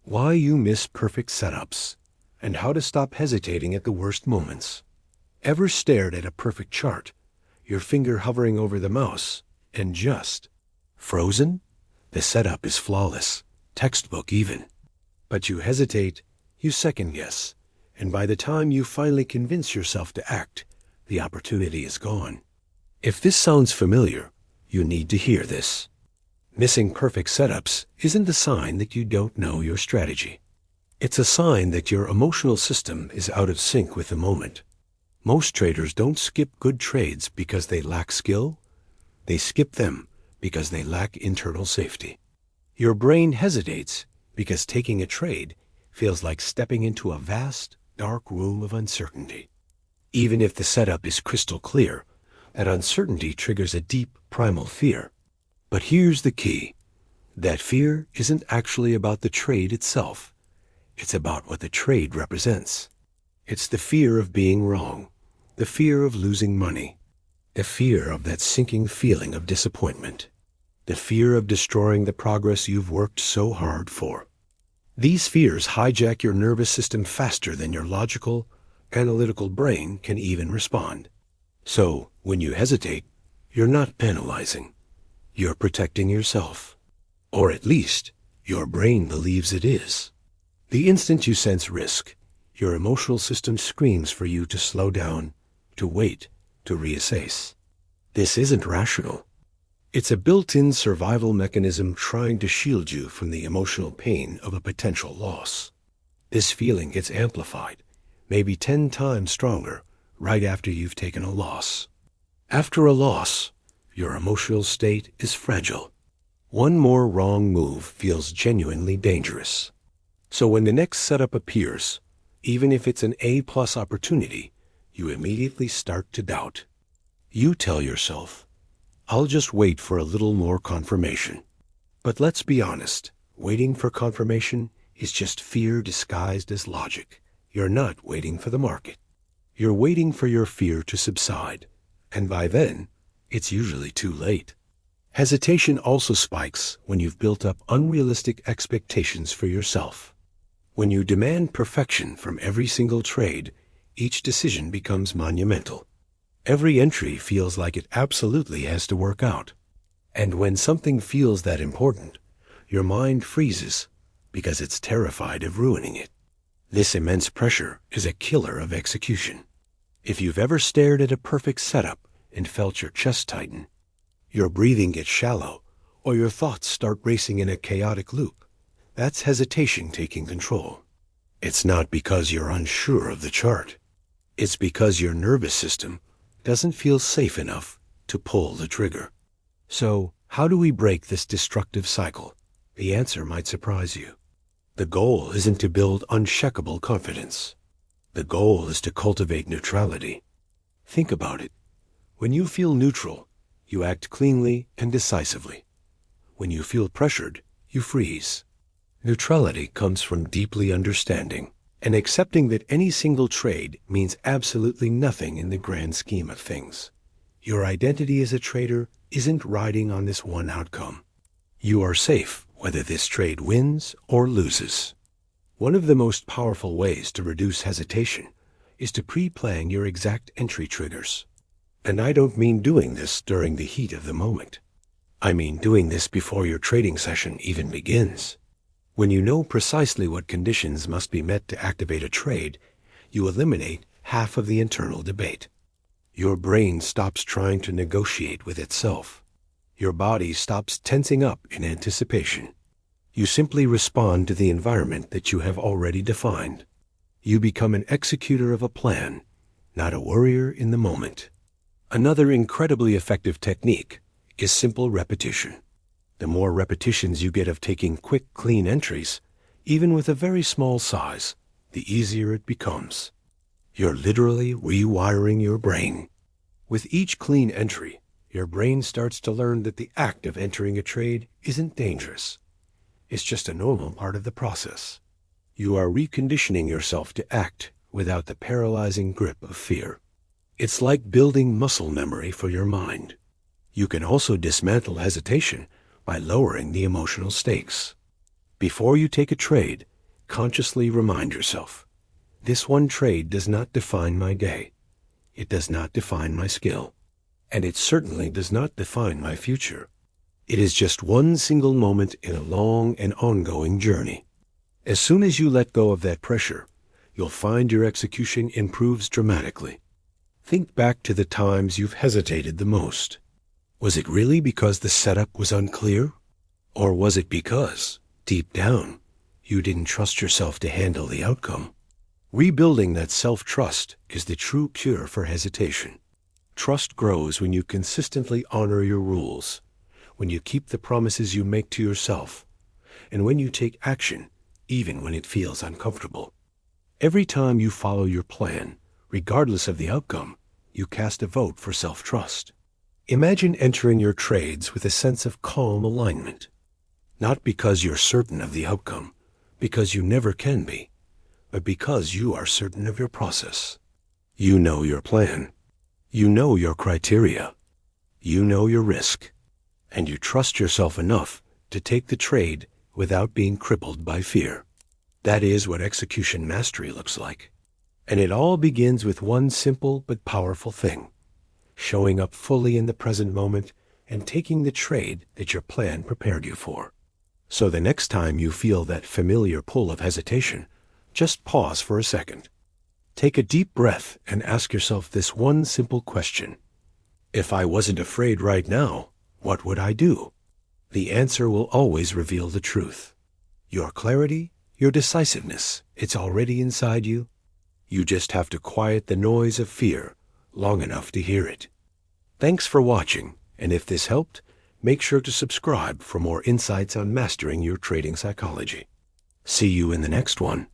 why you miss perfect setups, and how to stop hesitating at the worst moments. Ever stared at a perfect chart, your finger hovering over the mouse, and just frozen? The setup is flawless, textbook even. But you hesitate, you second guess, and by the time you finally convince yourself to act, the opportunity is gone. If this sounds familiar, you need to hear this. Missing perfect setups isn't a sign that you don't know your strategy. It's a sign that your emotional system is out of sync with the moment. Most traders don't skip good trades because they lack skill. They skip them because they lack internal safety. Your brain hesitates because taking a trade feels like stepping into a vast, dark room of uncertainty. Even if the setup is crystal clear, that uncertainty triggers a deep, primal fear. But here's the key. That fear isn't actually about the trade itself. It's about what the trade represents. It's the fear of being wrong, the fear of losing money, the fear of that sinking feeling of disappointment, the fear of destroying the progress you've worked so hard for. These fears hijack your nervous system faster than your logical, analytical brain can even respond. So, when you hesitate, you're not penalizing. You're protecting yourself. Or at least, your brain believes it is. The instant you sense risk, your emotional system screams for you to slow down, to wait, to reassess. This isn't rational. It's a built-in survival mechanism trying to shield you from the emotional pain of a potential loss. This feeling gets amplified, maybe 10 times stronger, right after you've taken a loss. After a loss, your emotional state is fragile. One more wrong move feels genuinely dangerous. So when the next setup appears, even if it's an A-plus opportunity, you immediately start to doubt. You tell yourself, I'll just wait for a little more confirmation. But let's be honest, waiting for confirmation is just fear disguised as logic. You're not waiting for the market. You're waiting for your fear to subside, and by then, it's usually too late. Hesitation also spikes when you've built up unrealistic expectations for yourself. When you demand perfection from every single trade, each decision becomes monumental. Every entry feels like it absolutely has to work out. And when something feels that important, your mind freezes because it's terrified of ruining it. This immense pressure is a killer of execution. If you've ever stared at a perfect setup and felt your chest tighten, your breathing gets shallow, or your thoughts start racing in a chaotic loop, that's hesitation taking control. It's not because you're unsure of the chart. It's because your nervous system doesn't feel safe enough to pull the trigger. So, how do we break this destructive cycle? The answer might surprise you. The goal isn't to build unshakable confidence. The goal is to cultivate neutrality. Think about it. When you feel neutral, you act cleanly and decisively. When you feel pressured, you freeze. Neutrality comes from deeply understanding and accepting that any single trade means absolutely nothing in the grand scheme of things. Your identity as a trader isn't riding on this one outcome. You are safe whether this trade wins or loses. One of the most powerful ways to reduce hesitation is to pre-plan your exact entry triggers. And I don't mean doing this during the heat of the moment. I mean doing this before your trading session even begins. When you know precisely what conditions must be met to activate a trade, you eliminate half of the internal debate. Your brain stops trying to negotiate with itself. Your body stops tensing up in anticipation. You simply respond to the environment that you have already defined. You become an executor of a plan, not a worrier in the moment. Another incredibly effective technique is simple repetition. The more repetitions you get of taking quick, clean entries, even with a very small size, the easier it becomes. You're literally rewiring your brain. With each clean entry, your brain starts to learn that the act of entering a trade isn't dangerous. It's just a normal part of the process. You are reconditioning yourself to act without the paralyzing grip of fear. It's like building muscle memory for your mind. You can also dismantle hesitation by lowering the emotional stakes. Before you take a trade, Consciously remind yourself, this one trade does not define my day. It does not define my skill. And it certainly does not define my future. It is just one single moment in a long and ongoing journey. As soon as you let go of that pressure, you'll find your execution improves dramatically. Think back to the times you've hesitated the most. Was it really because the setup was unclear? Or was it because, deep down, you didn't trust yourself to handle the outcome? Rebuilding that self-trust is the true cure for hesitation. Trust grows when you consistently honor your rules, when you keep the promises you make to yourself, and when you take action, even when it feels uncomfortable. Every time you follow your plan, regardless of the outcome, you cast a vote for self-trust. Imagine entering your trades with a sense of calm alignment, not because you're certain of the outcome, because you never can be, but because you are certain of your process. You know your plan. You know your criteria. You know your risk. And you trust yourself enough to take the trade without being crippled by fear. That is what execution mastery looks like. And it all begins with one simple but powerful thing: showing up fully in the present moment and taking the trade that your plan prepared you for. So the next time you feel that familiar pull of hesitation, just pause for a second. Take a deep breath and ask yourself this one simple question. If I wasn't afraid right now, what would I do? The answer will always reveal the truth. Your clarity, your decisiveness, it's already inside you. You just have to quiet the noise of fear long enough to hear it. Thanks for watching, and if this helped, make sure to subscribe for more insights on mastering your trading psychology. See you in the next one.